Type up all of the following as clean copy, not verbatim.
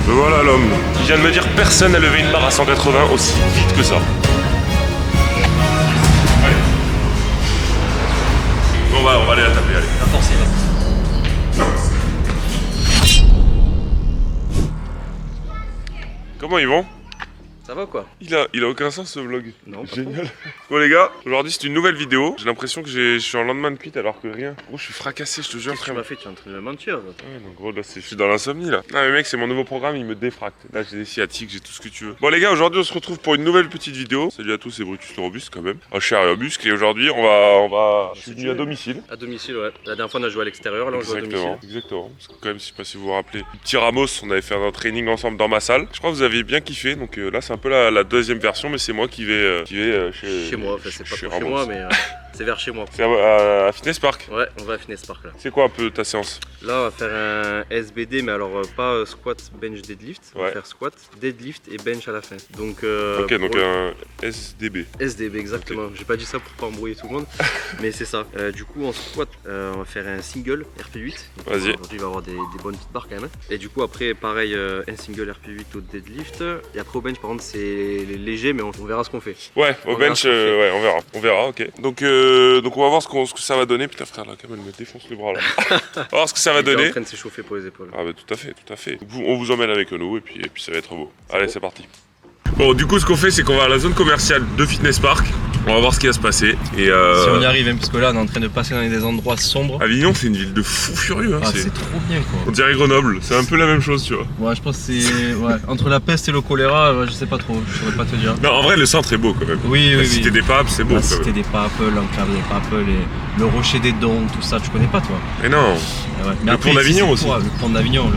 Me voilà l'homme qui vient de me dire personne n'a levé une barre à 180 aussi vite que ça. Allez. On va aller la taper, allez. La force est là. Comment ils vont? Ça va quoi? Il a aucun sens ce vlog. Non, pas génial. Bon les gars, aujourd'hui c'est une nouvelle vidéo. J'ai l'impression que je suis en lendemain de cuite alors que rien. Gros, je suis fracassé, je te jure. Qu'est-ce que tu m'as fait? Tu es en train de me mentir là. Ouais, donc gros, là je suis dans l'insomnie là. Non mais mec, c'est mon nouveau programme, il me défracte. Là j'ai des sciatiques, j'ai tout ce que tu veux. Bon les gars, aujourd'hui on se retrouve pour une nouvelle petite vidéo. Salut à tous, c'est Brutus le Robuste quand même. Je suis Robusque et aujourd'hui on va. Je suis venu à domicile. À domicile, ouais. La dernière fois on a joué à l'extérieur, là on joue à domicile. Exactement. Parce que quand même, je sais pas si vous vous rappelez, petit Ramos, on avait fait un training ensemble dans ma salle. Je crois que vous avez bien kiffé. Donc là c'est un peu la deuxième version, mais c'est moi qui vais chez moi, enfin c'est pas trop chez Ramos. moi, mais c'est vers chez moi. C'est à Fitness Park. Ouais, on va à Fitness Park là. C'est quoi un peu ta séance? Là on va faire un SBD, mais alors pas squat, bench, deadlift. On va faire squat, deadlift et bench à la fin. Donc ok, donc un SDB. SDB exactement. Okay. J'ai pas dit ça pour pas embrouiller tout le monde, mais c'est ça. Du coup en squat, on va faire un single RP8. Vas-y. Aujourd'hui il va y avoir des bonnes petites barres quand même. Et du coup après pareil, un single RP8 au deadlift. Et après au bench par contre c'est léger, mais on verra ce qu'on fait. Ouais, au bench, ouais, on verra, ok. Donc on va voir ce que ça va donner. Putain frère, là quand même, elle me défonce le bras là. On va voir ce que ça va donner. Il est en train de s'échauffer pour les épaules. Ah bah tout à fait. On vous emmène avec nous et puis ça va être beau. Allez, c'est parti. Bon, du coup, ce qu'on fait, c'est qu'on va à la zone commerciale de Fitness Park. On va voir ce qui va se passer. Et si on y arrive, hein, parce que là, on est en train de passer dans des endroits sombres. Avignon, c'est une ville de fous furieux. Hein, c'est trop bien, quoi. On dirait Grenoble, c'est un peu la même chose, tu vois. Ouais, je pense que c'est. Ouais. Entre la peste et le choléra, je sais pas trop, je saurais pas te dire. Non, en vrai, le centre est beau quand même. Oui, la cité des papes, c'est beau. La cité des papes, l'enclave des papes, le rocher des dons, tout ça, tu connais pas, toi? Mais non. Ouais. Mais le après, pont d'Avignon aussi. Le pont d'Avignon,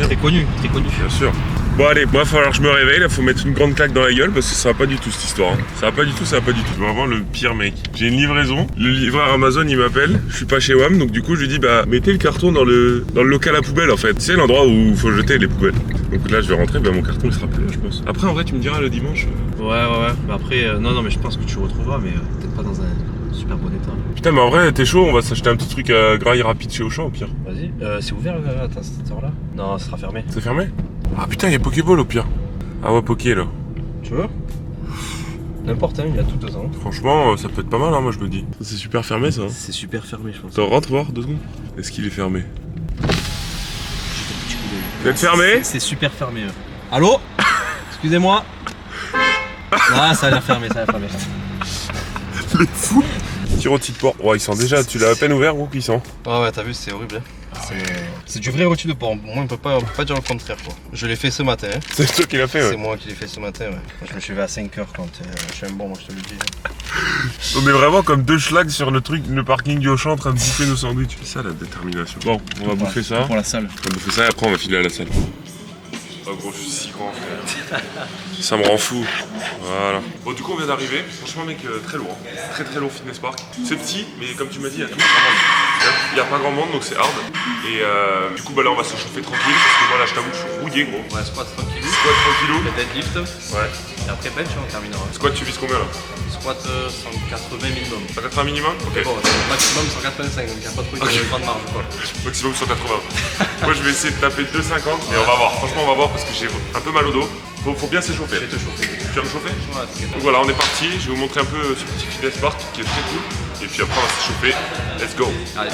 très connu. Bien sûr. Bon allez, moi il va falloir que je me réveille, là faut mettre une grande claque dans la gueule parce que ça va pas du tout cette histoire. Hein. Ça va pas du tout. Je vais avoir le pire mec. J'ai une livraison, le livreur Amazon il m'appelle, je suis pas chez WAM donc du coup je lui dis bah mettez le carton dans le local à poubelle en fait. C'est l'endroit où il faut jeter les poubelles. Donc là je vais rentrer, bah mon carton il sera plus là je pense. Après en vrai tu me diras le dimanche. Ouais. Bah après, non mais je pense que tu retrouveras mais peut-être pas dans un super bon état. Putain mais en vrai t'es chaud, on va s'acheter un petit truc à graille rapide chez Auchan au pire. Vas-y, c'est ouvert à cette heure là? Non, ça sera fermé. C'est fermé? Ah putain, il y a Pokéball au pire. Ah ouais, Poké là. Tu veux? N'importe, hein, il y a tout dedans. Franchement, ça peut être pas mal, hein, moi je me dis. C'est super fermé ça. C'est super fermé, je pense. Attends, rentre voir 2 secondes. Est-ce qu'il est fermé? Vous êtes fermé? C'est super fermé. Allô? Excusez-moi. Ah, ça a l'air fermé, Les fous. Petit rôti de porc. Ouais, il sent déjà, tu l'as à peine ouvert ou qu'il sent? Ouais, t'as vu, c'est horrible. Hein. C'est du vrai rôti de porc. Moi, on peut pas dire le contraire, quoi. Je l'ai fait ce matin. Hein. C'est toi qui l'as fait, ouais. C'est moi qui l'ai fait ce matin, ouais. Je me suis levé à 5h quand je suis un bon, moi, je te le dis. On est vraiment comme 2 schlags sur le parking du Auchan en train de bouffer nos sandwichs. C'est ça la détermination. Bon, on va bouffer ça. Pour la salle. On va bouffer ça et après on va filer à la salle. Oh gros, je suis si grand frère. Ça me rend fou. Voilà. Bon, du coup, on vient d'arriver. Franchement, mec, très lourd. Très lourd Fitness Park. C'est petit, mais comme tu m'as dit, il y a tout. Il n'y a pas grand monde, donc c'est hard. Et du coup, bah là, on va se chauffer tranquille. Parce que moi, là, je t'avoue, je suis rouillé, gros. Ouais, squat tranquille. Squat tranquillou. Le deadlift. Ouais. Et après bench, on terminera. Squat, tu vises combien là? Squat 180 minimum. 180 minimum? Ok. Bon, maximum 185, donc il n'y a pas trop de grande marge, quoi. Maximum 180. Moi, je vais essayer de taper 250 et on va voir. Franchement, on va voir parce que j'ai un peu mal au dos. Faut bien s'échauffer. Je vais te chauffer. Tu vas me chauffer? Ouais, t'inquiète. Donc voilà, on est parti. Je vais vous montrer un peu ce petit Fitness Park qui est très cool. Et puis après, on va s'échauffer. Let's go. Allez.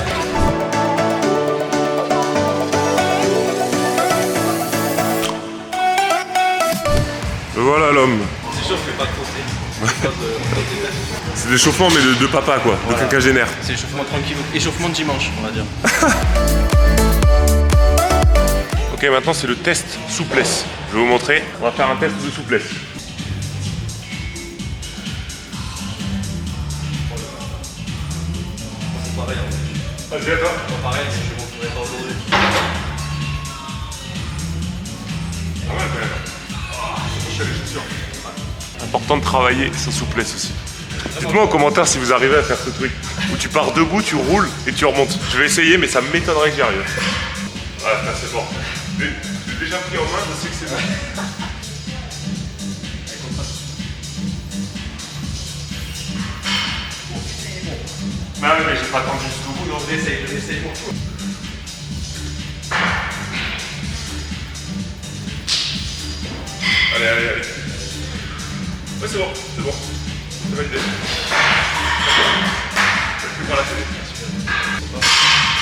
Voilà l'homme. C'est chaud, mais pas trop. C'est l'échauffement mais de papa quoi, voilà. De quinquagénaire. C'est l'échauffement tranquille, échauffement de dimanche on va dire. Ok, maintenant c'est le test souplesse. Je vais vous montrer, on va faire un test de souplesse. C'est pareil hein. Vas-y à toi. Pareil, mais je ne montrerai pas aujourd'hui. Pas mal quand même. Important de travailler sa souplesse aussi. Dites-moi en commentaire si vous arrivez à faire ce truc où tu pars debout, tu roules et tu remontes. Je vais essayer mais ça m'étonnerait que j'y arrive. Ah frère, c'est bon. J'ai déjà pris en main, je sais que c'est bon. Bah ouais, mais j'ai pas attendu jusqu'au bout, non? Essaye. Allez, allez, allez. Ouais, c'est bon, c'est bon. C'est validé.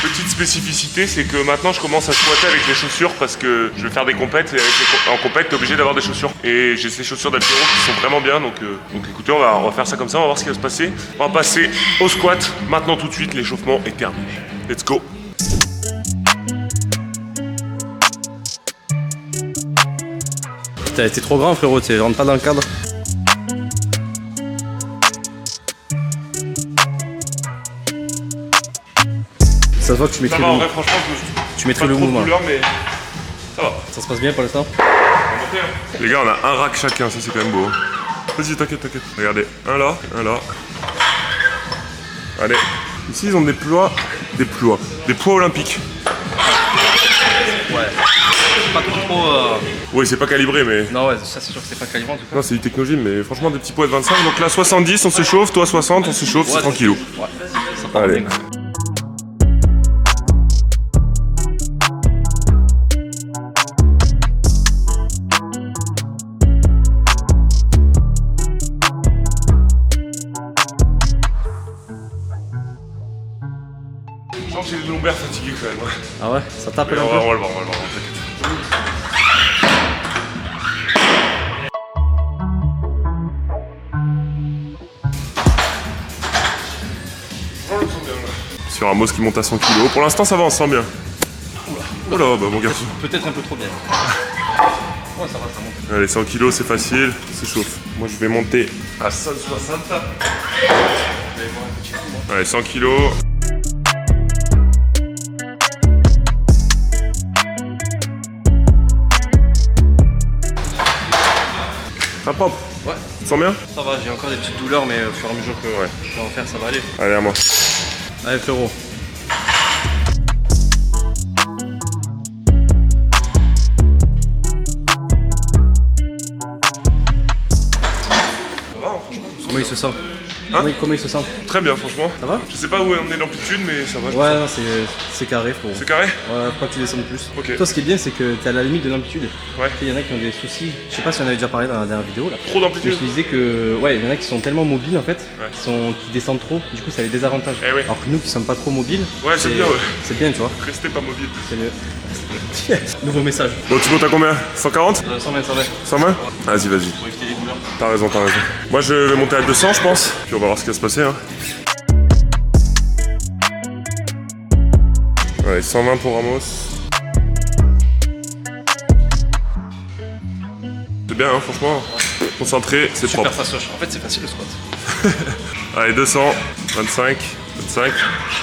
Petite spécificité, c'est que maintenant je commence à squatter avec les chaussures parce que je vais faire des compètes et en compète t'es obligé d'avoir des chaussures. Et j'ai ces chaussures d'Alpiro qui sont vraiment bien, donc écoutez, on va faire ça comme ça, on va voir ce qui va se passer. On va passer au squat, maintenant tout de suite, l'échauffement est terminé. Let's go. T'as été trop grand frérot, tu rentres pas dans le cadre. Ça se voit que tu maîtrises Ça va, en vrai, franchement, tu maîtrises le pas trop de mouvement. douleur, mais ça va. Ça se passe bien pour l'instant? Les gars, on a un rack chacun, ça c'est quand même beau. Vas-y, t'inquiète, t'inquiète. Regardez, un là, un là. Allez. Ici, ils ont des poids olympiques. Ouais. Pas trop. Oui, c'est pas calibré, mais. Non, ouais, ça c'est sûr que c'est pas calibré en tout cas. Non, c'est du technogym, mais franchement, des petits poids de 25. Donc là, 70, on s'échauffe. Toi, 60, on s'échauffe, c'est tranquillou. Ouais, ça part Allez. bien. Je sens que j'ai les lombaires fatigués quand même. Ah ouais, ça tape Mais un on peu. va le voir, t'inquiète. Sur Amos qui monte à 100 kg. Pour l'instant, ça va, on se sent bien. Oh là, bah mon garçon. Peut-être un peu trop bien. Ouais, ça va, ça monte. Allez, 100 kg, c'est facile, c'est chauffe. Moi, je vais monter à 160. Allez, 100 kg. Ça propre. Ouais. Tu te sens bien? Ça va, j'ai encore des petites douleurs, mais au fur et à mesure que je vais en faire, ça va aller. Allez, à moi. Allez frérot. Ça va, hein, franchement. Comment il se sent? Hein? Comment il se sent? Très bien, franchement. Ça va? Je sais pas où on est l'amplitude, mais ça va. Ouais, non, c'est carré frérot. C'est carré? Ouais, faut pas que tu descendes plus. Ok. Toi, ce qui est bien, c'est que t'es à la limite de l'amplitude. Ouais. Il y en a qui ont des soucis. Je sais pas si on avait déjà parlé dans la dernière vidéo là. Trop Mais d'amplitude? je te disais que ouais, il y en a qui sont tellement mobiles en fait, Ouais. qui descendent trop. Du coup, ça a des désavantages. Eh oui. Alors que nous qui sommes pas trop mobiles, Ouais, c'est bien, ouais. C'est bien, tu vois. Restez pas mobile. C'est mieux. Nouveau message. Bon, tu montes à combien? 140? 120, 120. 120? Vas-y, vas-y. Pour éviter les douleurs. T'as raison, t'as raison. Moi, je vais monter à 200, je pense. Puis on va voir ce qui va se passer. Hein. Ouais, 120 pour Ramos. C'est bien, hein, franchement. Concentré, c'est Super propre. fastoche. En fait, c'est facile le squat. Allez, 200, 25, 25,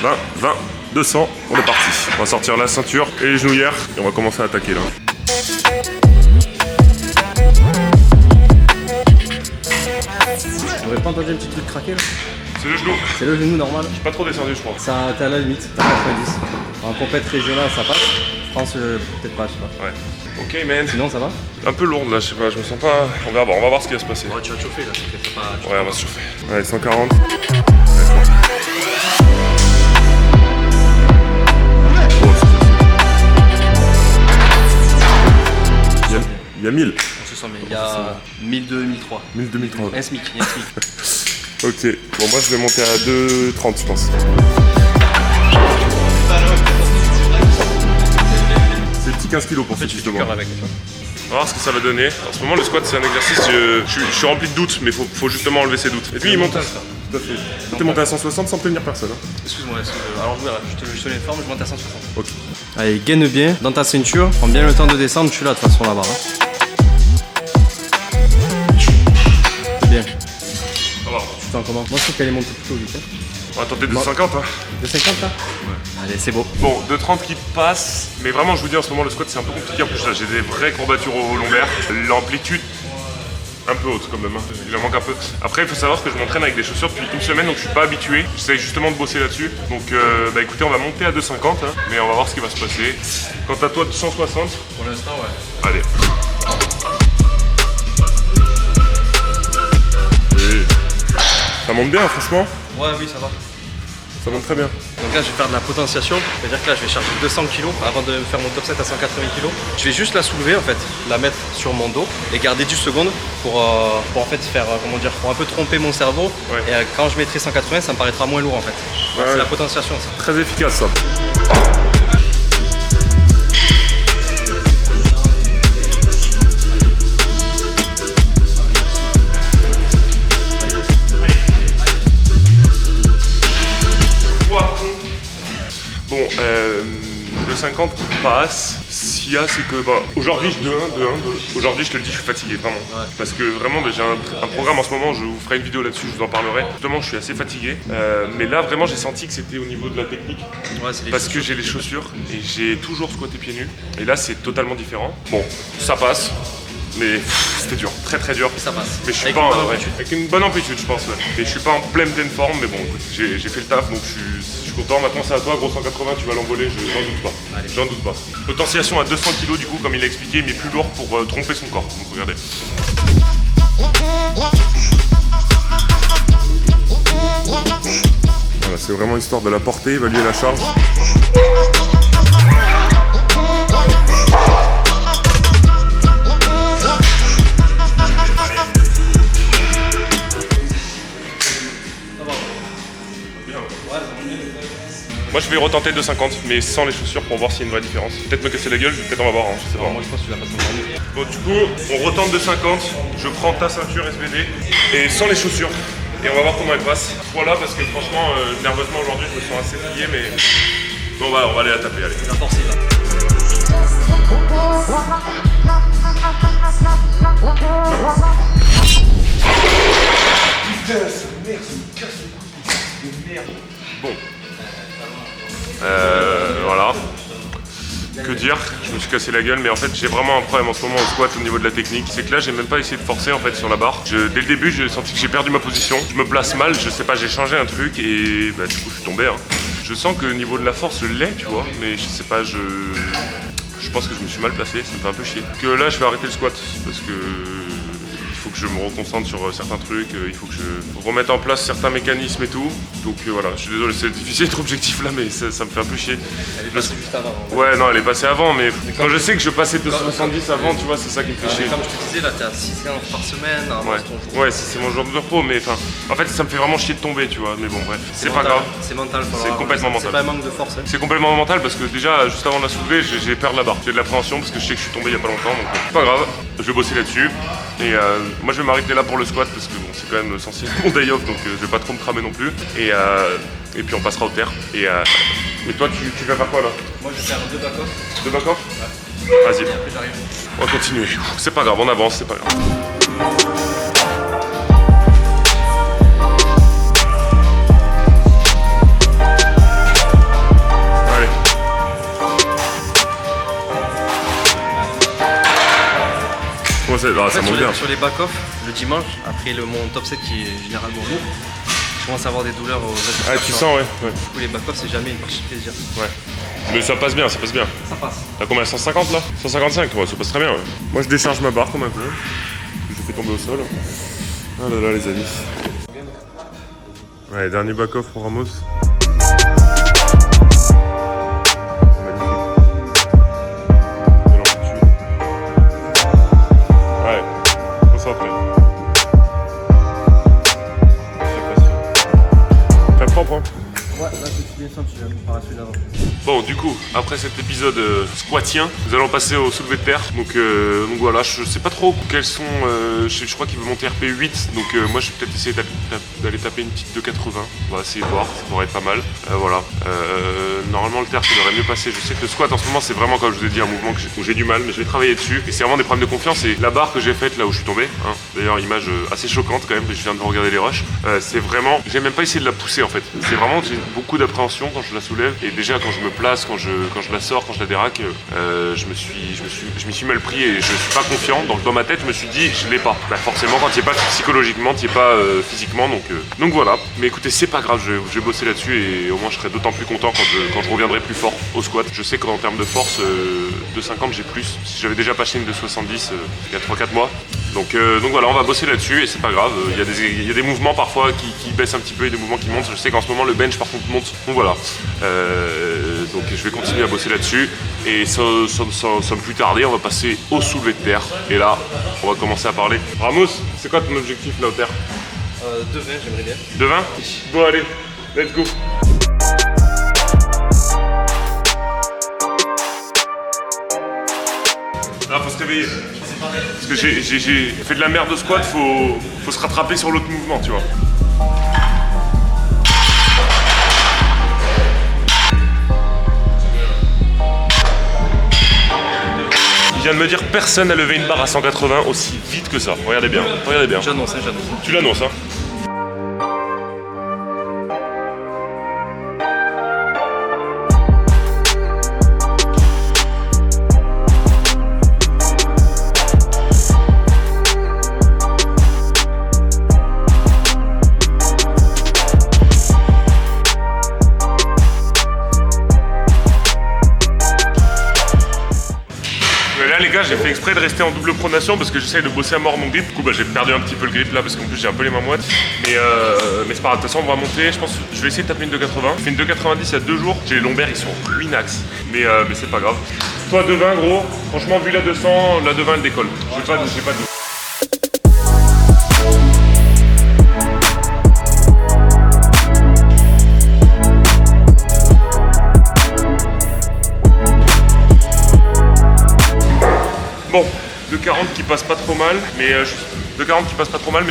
20, 20, 200. On est parti. On va sortir la ceinture et les genouillères. Et on va commencer à attaquer là. On aurait pas entendu un petit truc craquer là? C'est le genou. C'est le genou normal. Pas trop descendu, je crois. Ça, t'es à la limite, t'as 90. En compète régionale, ça passe. France, peut-être pas, je sais pas. Ouais. Ok, man. Sinon, ça va? Un peu lourde là, je sais pas, je me sens pas. On va voir ce qui va se passer. Ouais, tu vas te chauffer là, t'inquiète pas. Ouais, on va se chauffer. Allez, 140. Il y a 1000. On se sent bien. Il y a 1002, 1003. 1000, 2003. Un SMIC, il y a un SMIC. Ok, bon, moi je vais monter à 2,30 je pense. C'est petit 15 kilos pour ce Tu fais type du de cœur banc. avec. On va voir ce que ça va donner. En ce moment, le squat c'est un exercice, je suis rempli de doutes, mais faut justement enlever ces doutes. Et puis il monte à. Tout à fait. T'es monté à 160 sans prévenir personne. Hein. Excuse-moi, alors voilà, je te l'informe, je monte à 160. Ok. Allez, gaine bien dans ta ceinture, prends bien le temps de descendre, je suis là de toute façon là-bas. Hein. Bien. Ça va. Tu te sens comment? Moi je trouve qu'elle est montée plutôt vite. Hein. On va tenter 2,50 hein. De 50 là? Ouais. Allez, c'est beau. Bon, 2,30 qui passe, mais vraiment je vous dis en ce moment le squat c'est un peu compliqué. En plus là j'ai des vraies courbatures au lombaire. L'amplitude un peu haute quand même, hein. Il en manque un peu. Après il faut savoir que je m'entraîne avec des chaussures depuis une semaine donc je suis pas habitué. J'essaie justement de bosser là-dessus. Donc bah écoutez on va monter à 2,50 hein, mais on va voir ce qui va se passer. Quant à toi 160. Pour l'instant ouais. Allez. Et ça monte bien franchement. Ouais oui ça va. Ça monte très bien. Donc Donc là, je vais faire de la potentiation. C'est-à-dire que là, je vais charger 200 kg avant de faire mon top 7 à 180 kg. Je vais juste la soulever en fait, la mettre sur mon dos et garder 10 secondes pour en fait faire, comment dire, pour un peu tromper mon cerveau. Ouais. Et quand je mettrai 180, ça me paraîtra moins lourd en fait. Ouais. C'est la potentiation ça. Très efficace ça. Bon, 2,50 qui passe. S'il y a, c'est que aujourd'hui je 2-1. Aujourd'hui, je te le dis, je suis fatigué vraiment. Ouais. Parce que vraiment, j'ai un programme en ce moment, je vous ferai une vidéo là-dessus, je vous en parlerai. Justement, je suis assez fatigué. Mais là, vraiment, j'ai senti que c'était au niveau de la technique. Ouais, parce que j'ai les chaussures et j'ai toujours squatté pieds nus. Et là, c'est totalement différent. Bon, ça passe. Mais c'était dur, très très dur. Ça passe. Mais je suis avec une bonne amplitude, je pense. Ouais. Et je suis pas en pleine forme, mais bon, écoute, j'ai fait le taf, donc je suis content. Maintenant, c'est à toi, gros 180, tu vas l'envoler, j'en doute pas. J'en doute pas. Potentiation à 200 kg, du coup, comme il a expliqué, mais plus lourd pour tromper son corps. Donc regardez. Voilà, c'est vraiment histoire de la porter, évaluer la charge. Moi je vais retenter 2,50 mais sans les chaussures pour voir s'il y a une vraie différence. Peut-être me casser la gueule, peut-être on va voir, hein, je sais pas. Moi je pense que tu vas pas s'en. Bon du coup, on retente 2,50, je prends ta ceinture SBD et sans les chaussures. Et on va voir comment elle passe. Voilà parce que franchement, nerveusement aujourd'hui je me sens assez plié mais... Bon on va aller la taper, allez. La force est là. Putain, cette merde, ça me casse le cou de merde. Bon. Voilà. Que dire, je me suis cassé la gueule, mais en fait j'ai vraiment un problème en ce moment au squat au niveau de la technique. C'est que là j'ai même pas essayé de forcer en fait sur la barre. Dès le début j'ai senti que j'ai perdu ma position. Je me place mal, je sais pas, j'ai changé un truc et du coup je suis tombé. Hein. Je sens que au niveau de la force je l'ai, tu vois, mais je sais pas, je pense que je me suis mal placé, ça me fait un peu chier. Que là je vais arrêter le squat parce que il faut que je me reconcentre sur certains trucs, il faut que je remette en place certains mécanismes et tout. Donc voilà, je suis désolé, c'est difficile d'être objectif là, mais ça me fait un peu chier. Elle est passée juste avant. Ouais, non, elle est passée avant, mais quand je sais que je passais de 70 avant, tu vois, c'est ça qui me fait chier. Comme je te disais, là, t'es à 6 séances par semaine. Ouais, c'est mon jour de repos, mais enfin, en fait, ça me fait vraiment chier de tomber, tu vois. Mais bon, bref, c'est pas grave. C'est mental, c'est complètement mental. C'est pas un manque de force. Hein. C'est complètement mental parce que déjà, juste avant de la soulever, j'ai perdu la barre. J'ai de l'appréhension parce que je sais que je suis tombé il y a pas longtemps, donc c'est pas grave. Je vais bosser là-dessus. Et moi, je vais m'arrêter là pour le squat parce que bon, c'est quand même censé être mon day off, donc je vais pas trop me cramer non plus. Et puis on passera au terre. Mais toi, tu vas faire quoi là? Moi, je vais faire 2 back-off. 2 back-off? Ouais. Vas-y. On va continuer. C'est pas grave, on avance, c'est pas grave. Allez. Comment ça monte bien. Sur les back-off, le dimanche, après mon top 7 qui est généralement lourd, je commence à avoir des douleurs aux articulations. Ah, tu sens, ouais. Du coup, les back-off, c'est jamais une partie de plaisir. Ouais. Mais ça passe bien, ça passe bien. Ça passe. T'as combien? 150 là? 155, ouais, ça passe très bien, ouais. Moi, je décharge ma barre comme un peu. Je fais tomber au sol. Ah là là, les amis. Ouais, dernier back-off pour Ramos. Ouais, là je suis descendu par la suite d'avant. Bon, du coup, après cet épisode squattien, nous allons passer au soulevé de terre. Donc voilà, je sais pas trop quels sont. Je crois qu'il veut monter RP 8, donc moi je vais peut-être essayer d'aller taper une petite 2,80. On va essayer de voir, ça pourrait être pas mal. Voilà. Normalement, le terre ça devrait mieux passer. Je sais que le squat en ce moment, c'est vraiment, comme je vous ai dit, un mouvement où j'ai du mal, mais je vais travailler dessus. Et c'est vraiment des problèmes de confiance. Et la barre que j'ai faite là où je suis tombé, hein, d'ailleurs, image assez choquante quand même, je viens de regarder les rushs. C'est vraiment. J'ai même pas essayé de la pousser en fait. C'est vraiment, j'ai beaucoup d'appréhension quand je la soulève. Et déjà, quand je me place base, quand je la sors, quand je la déraque, je m'y suis mal pris et je suis pas confiant. Donc dans ma tête, je me suis dit, je l'ai pas. Bah, forcément, quand tu es pas psychologiquement, tu es pas physiquement. Donc voilà. Mais écoutez, c'est pas grave, je vais bosser là-dessus et au moins je serai d'autant plus content quand je reviendrai plus fort au squat. Je sais qu'en termes de force, de 50, j'ai plus. J'avais déjà passé une de 70 il y a 3-4 mois. Donc voilà, on va bosser là-dessus et c'est pas grave. Il y a des mouvements parfois qui baissent un petit peu et des mouvements qui montent. Je sais qu'en ce moment le bench par contre monte. Donc voilà. Donc je vais continuer à bosser là-dessus et sans plus tarder, on va passer au soulevé de terre. Et là, on va commencer à parler. Ramos, c'est quoi ton objectif là au terre? 2,20 j'aimerais bien. 2,20? Bon allez, let's go. Là, faut se réveiller. Parce que j'ai fait de la merde de squat, faut se rattraper sur l'autre mouvement, tu vois. Il vient de me dire personne n'a levé une barre à 180 aussi vite que ça. Regardez bien, regardez bien. J'annonce. Tu l'annonces, hein? J'ai fait exprès de rester en double pronation parce que j'essaye de bosser à mort mon grip. Du coup, j'ai perdu un petit peu le grip là parce qu'en plus j'ai un peu les mains moites. Mais c'est pas grave, de toute façon on va monter. Je pense que je vais essayer de taper une 2,80. J'ai fait une 2,90 il y a 2 jours. J'ai les lombaires, ils sont ruinax. Mais c'est pas grave. Toi 2,20 gros, franchement vu la 200, la 2,20 elle décolle. J'ai pas de doute. Bon, 2,40 qui passe pas trop mal, mais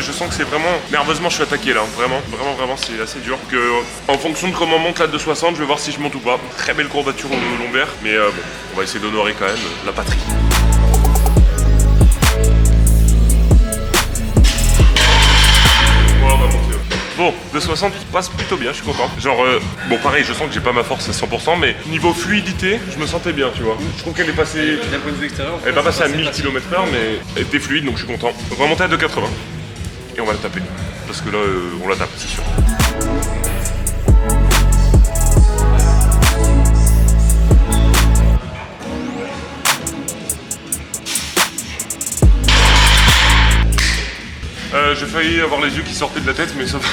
je sens que c'est vraiment, nerveusement je suis attaqué là, vraiment c'est assez dur. En fonction de comment monte la 2,60, je vais voir si je monte ou pas. Très belle courbature au lombaire, mais bon, on va essayer d'honorer quand même la patrie. Voilà, on va monter. Bon, 2,60 passe plutôt bien, je suis content. Genre, bon pareil, je sens que j'ai pas ma force à 100%, mais niveau fluidité, je me sentais bien, tu vois. Je trouve qu'elle est passée... D'un point de vue extérieur, elle est pas passée à 1000 km/h, mais elle était fluide, donc je suis content. On va monter à 2,80. Et on va la taper. Parce que là, on la tape, c'est sûr. J'ai failli avoir les yeux qui sortaient de la tête, mais ça va.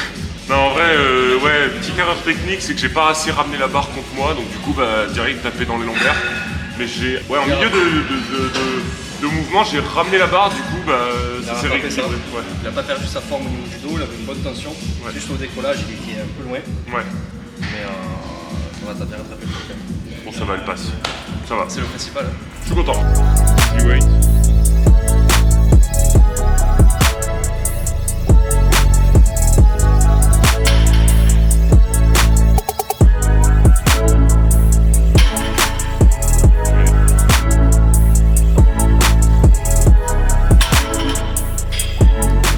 Non, en vrai, ouais, petite erreur technique, c'est que j'ai pas assez ramené la barre contre moi, donc du coup, direct taper dans les lombaires. Mais j'ai, ouais, en milieu de mouvement, j'ai ramené la barre, du coup, ça s'est rééquilibré. Ouais. Il a pas perdu sa forme au niveau du dos, il avait une bonne tension. Ouais. Juste au décollage, il était un peu loin. Ouais. Mais on va bien rattraper le problème. Bon, ça va, elle passe. Ça va. C'est le principal. Je suis content. You wait.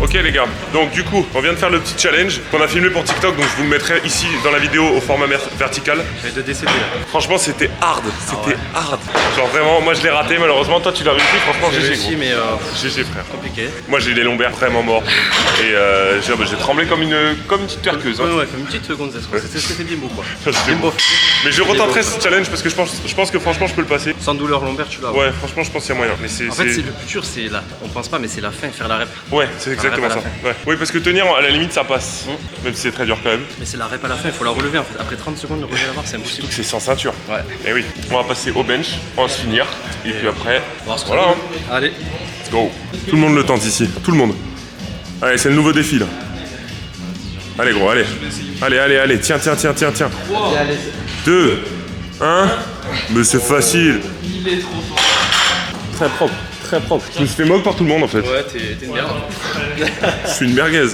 Ok les gars, donc du coup, on vient de faire le petit challenge qu'on a filmé pour TikTok, donc je vous le mettrai ici dans la vidéo au format vertical. J'avais de décéder là. Franchement, c'était hard, hard. Genre vraiment, moi je l'ai raté malheureusement, toi tu l'as réussi, franchement j'ai GG réussi, mais GG frère. Compliqué. Moi j'ai les lombaires vraiment morts et j'ai tremblé comme une petite tuerqueuse. Ouais, comme une petite Gonzès quoi. C'était bien beau quoi. Beau. Mais je retenterai ce challenge parce que je pense que franchement je peux le passer. Sans douleur lombaire tu l'as. Ouais, franchement je pense qu'il y a moyen. Mais en fait c'est le plus dur, c'est là. On pense pas mais c'est la fin, faire la rep. Ouais, c'est exactement ça. Ouais. Oui, parce que tenir à la limite ça passe, même si c'est très dur quand même. Mais c'est la rep à la fin, il faut la relever en fait. Après 30 secondes de relever la barre, c'est impossible. Surtout que c'est sans ceinture. Ouais. Et oui, on va passer au bench, on va se finir, et puis après, voilà. Allez, let's go. Tout le monde le tente ici, tout le monde. Allez, c'est le nouveau défi là. Allez gros, allez. Allez, tiens. 2, 1. Mais c'est facile. Il est trop fort. Très propre. Je me suis fait moque par tout le monde en fait. Ouais, t'es une merde. Je suis une merguez.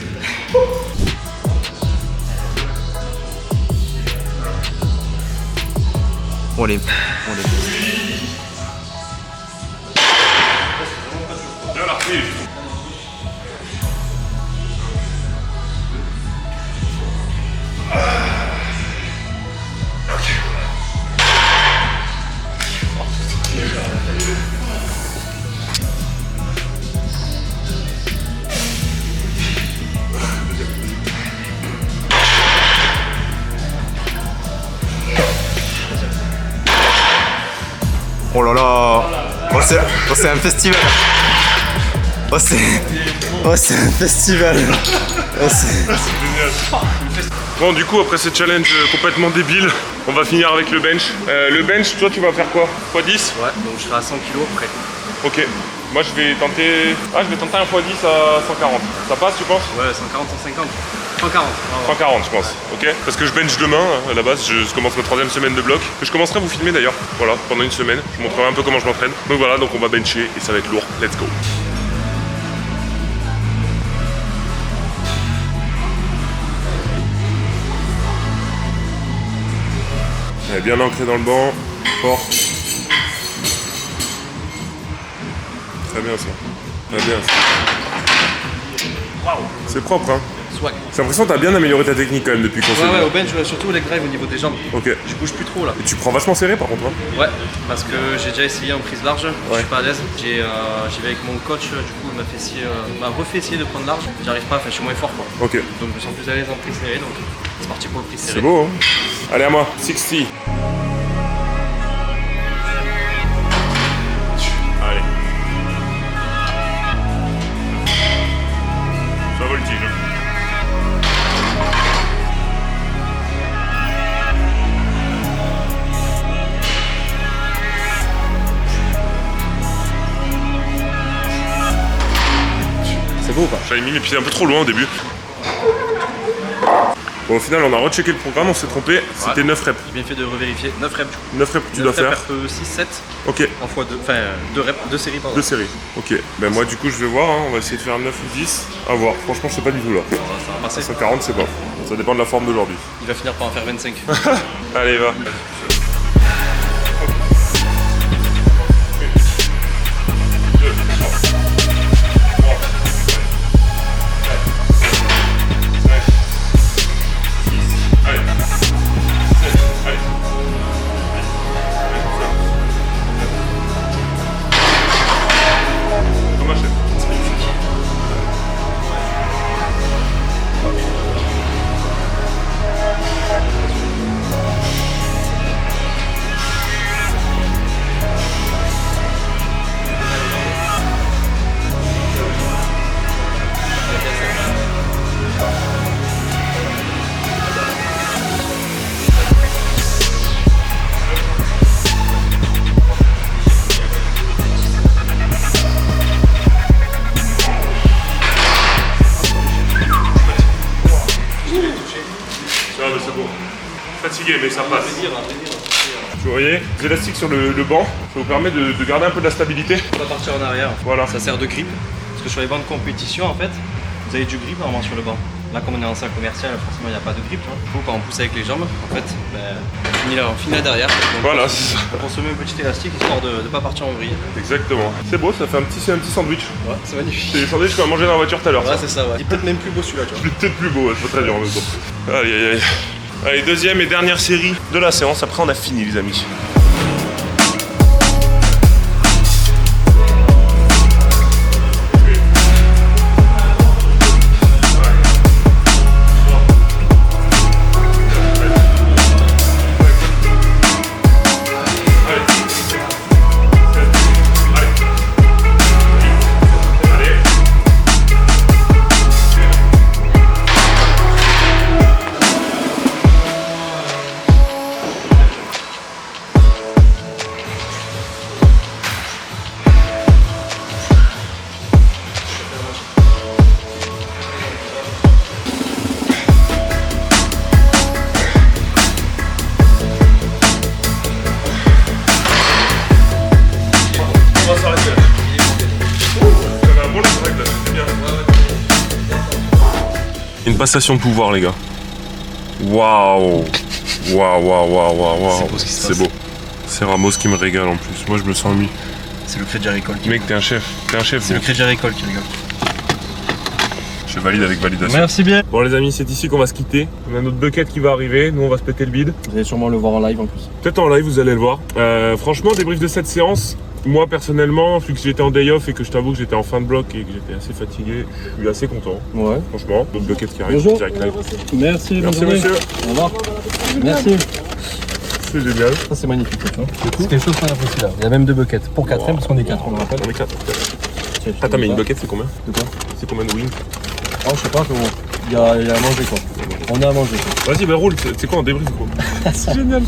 On les. Bien la reprise. c'est un festival. Oh, c'est un festival. Oh, Bon, du coup, après ce challenge complètement débile, on va finir avec le bench. Le bench, toi, tu vas faire quoi? x10? Ouais, donc je serai à 100 kg près. Ok. Moi, je vais tenter un x10 à 140. Ça passe, tu penses? Ouais, 140, 150. 140. 140, je pense. Ok. Parce que je bench demain, à la base, je commence ma 3e semaine de bloc. Que je commencerai à vous filmer d'ailleurs. Voilà, pendant une semaine. Je vous montrerai un peu comment je m'entraîne. Donc voilà, donc on va bencher et ça va être lourd. Let's go. Elle est bien ancrée dans le banc, fort. Très bien ça. Très bien ça. Waouh. C'est propre, hein. Swag. J'ai l'impression que t'as bien amélioré ta technique quand même depuis qu'on s'est Ouais, vu. au bench, surtout leg drive au niveau des jambes. Ok. Je bouge plus trop là. Et tu prends vachement serré par contre, hein. Ouais, parce que j'ai déjà essayé en prise large, je suis pas à l'aise. J'y vais avec mon coach, du coup il m'a refait essayer de prendre large. J'arrive pas, enfin je suis moins fort quoi. Ok. Donc je me sens plus à l'aise en prise serrée, donc c'est parti pour le prise serrée. C'est beau, hein. Allez à moi, 60. Allez. Ça voltige. C'est beau ou pas? J'avais mis mes pieds un peu trop loin au début. Bon, au final, on a rechecké le programme, on s'est trompé. C'était 9 reps. J'ai bien fait de revérifier. 9 reps du coup. 9 reps que tu dois faire. 9 reps 6, 7 Ok. en x2, enfin 2 reps, 2 séries pardon. 2 séries. Ok. Ben moi, du coup, je vais voir. Hein. On va essayer de faire 9 ou 10. À voir. Franchement, je sais pas du tout là. Ça va passer. 140, c'est pas. Ça dépend de la forme d'aujourd'hui. Il va finir par en faire 25. Allez, va. Fatigué, mais ça passe. Vous voyez, les élastiques sur le banc, ça vous permet de garder un peu de la stabilité. On va partir en arrière. Voilà. Ça sert de grip. Parce que sur les bancs de compétition, en fait, vous avez du grip normalement sur le banc. Là, comme on est en salle commerciale, forcément, il n'y a pas de grip. Du coup, quand on pousse avec les jambes, en fait, on finit là derrière. Donc, Voilà, c'est ça. on se met un petit élastique histoire de ne pas partir en vrille. Exactement. C'est beau, ça fait un petit sandwich. Ouais, c'est magnifique. C'est les sandwichs qu'on a mangé dans la voiture tout à l'heure. Ouais, c'est ça, ouais. Il est peut-être même plus beau celui-là, tu vois. Il est peut-être plus beau, ouais, c'est pas très dur en même temps. Aïe aïe aïe. Allez, deuxième et dernière série de la séance. Après, on a fini, les amis. Une passation de pouvoir, les gars. Waouh. Waouh, waouh, waouh, waouh. C'est beau ce qui se C'est passe. beau. C'est Ramos qui me régale en plus. Moi, je me sens lui. C'est le Crédit Agricole. Mec, t'es un chef. T'es un chef. C'est le Crédit Agricole qui rigole. Je valide avec validation. Merci bien. Bon, les amis, c'est ici qu'on va se quitter. On a notre bucket qui va arriver. Nous, on va se péter le bide. Vous allez sûrement le voir en live en plus. Peut-être en live, vous allez le voir. Franchement, débrief de cette séance. Moi, personnellement, vu que j'étais en day off et que je t'avoue que j'étais en fin de bloc et que j'étais assez fatigué, je suis assez content. Ouais. Franchement, notre bucket qui arrive Bonjour. direct live. Merci, Merci, monsieur. Au revoir. Merci. C'est génial. Ça c'est magnifique, tu vois. C'est quelque chose qu'on a aussi là. Il y a même 2 buckets. Pour 4 parce qu'on est 4, on le rappelle. On est 4. Attends, mais une bucket c'est combien? De quoi? C'est combien de wings? Oh, je sais pas, comment. Il y a à manger quoi. On a à manger quoi. Vas-y, bah roule, c'est quoi un débrief quoi? C'est génial.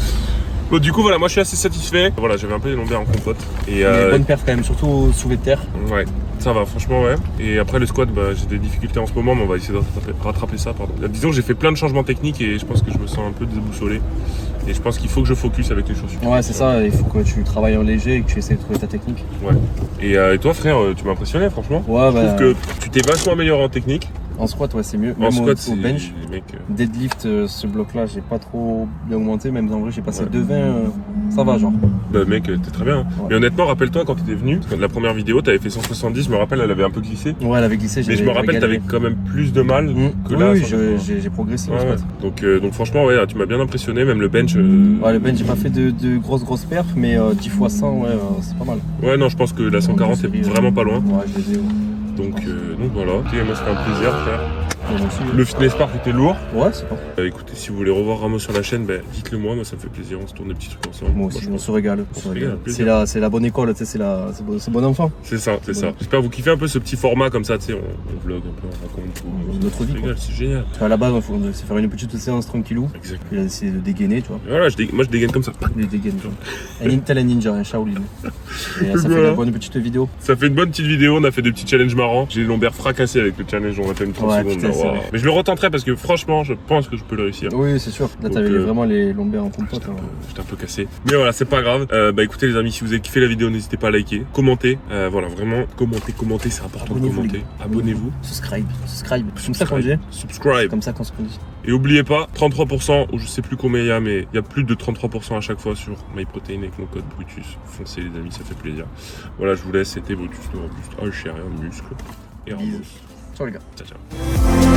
Bon, du coup, voilà, moi je suis assez satisfait. Voilà, j'avais un peu les lombaires en compote. Et bonne perf quand même, surtout au soulevé de terre. Ouais, ça va, franchement, ouais. Et après le squat, bah, j'ai des difficultés en ce moment, mais on va essayer de rattraper ça. Pardon. Disons que j'ai fait plein de changements techniques et je pense que je me sens un peu déboussolé. Et je pense qu'il faut que je focus avec les chaussures. Ouais, c'est ça, il faut que tu travailles en léger et que tu essaies de trouver ta technique. Ouais. Et toi, frère, tu m'as impressionné, franchement. Ouais, je trouve que tu t'es vachement amélioré en technique. En squat, ouais, c'est mieux. En même squat, au bench. Mec, Deadlift, ce bloc-là, j'ai pas trop bien augmenté. Même en vrai, j'ai passé 2,20. Ça va, genre. Bah, mec, t'es très bien. Ouais. Mais honnêtement, rappelle-toi, quand t'étais venu, la première vidéo, t'avais fait 170. Je me rappelle, elle avait un peu glissé. Ouais, elle avait glissé. Mais je me rappelle, t'avais quand même plus de mal que là. Oui, j'ai progressé en squat. Donc, franchement, ouais, tu m'as bien impressionné. Même le bench. Ouais, le bench, j'ai pas fait de grosses perfs, mais 10 x 100, ouais, c'est pas mal. Ouais, non, je pense que la 140 est vraiment pas loin. Ouais, je les ai. Donc voilà. Ok, moi, c'était un plaisir, frère. Le fitness park était lourd. Ouais, c'est pas. Écoutez, si vous voulez revoir Ramos sur la chaîne, dites-le moi ça me fait plaisir, on se tourne des petits trucs ensemble. Moi aussi, on se régale. C'est la bonne école, tu sais, c'est bon enfant. C'est ça. J'espère que vous kiffez un peu ce petit format comme ça, tu sais, on vlog un peu, on raconte notre vie. C'est génial. À la base, il faut faire une petite séance tranquillou. Exact. Puis essayer de dégainer, tu vois. Voilà, moi je dégaine comme ça. Les dégaines, tu vois. Tel un ninja, un Shaolin. Et ça fait une bonne petite vidéo. Ça fait une bonne petite vidéo, on a fait des petits challenges marrants. J'ai les lombaires fracassés avec le challenge, on a fait une 30 secondes. Putain, mais je le retenterai parce que franchement, je pense que je peux le réussir. Oui, c'est sûr. Là, t'avais vraiment les lombaires en compote. J'étais un peu cassé. Mais voilà, c'est pas grave. Écoutez les amis, si vous avez kiffé la vidéo, n'hésitez pas à liker, commenter. Voilà, vraiment, commentez, c'est important de commenter. Abonnez-vous. Subscribe. C'est comme ça qu'on dit. Subscribe. C'est comme ça qu'on se dit. Et oubliez pas, 33%, ou je sais plus combien il y a, mais il y a plus de 33% à chaque fois sur MyProtein avec mon code Brutus. Foncez les amis, ça fait plaisir. Voilà, je vous laisse, c'était Brutus de Robuste. Ah, je sais rien de muscle. Et Ramos. Ciao les gars. Ciao.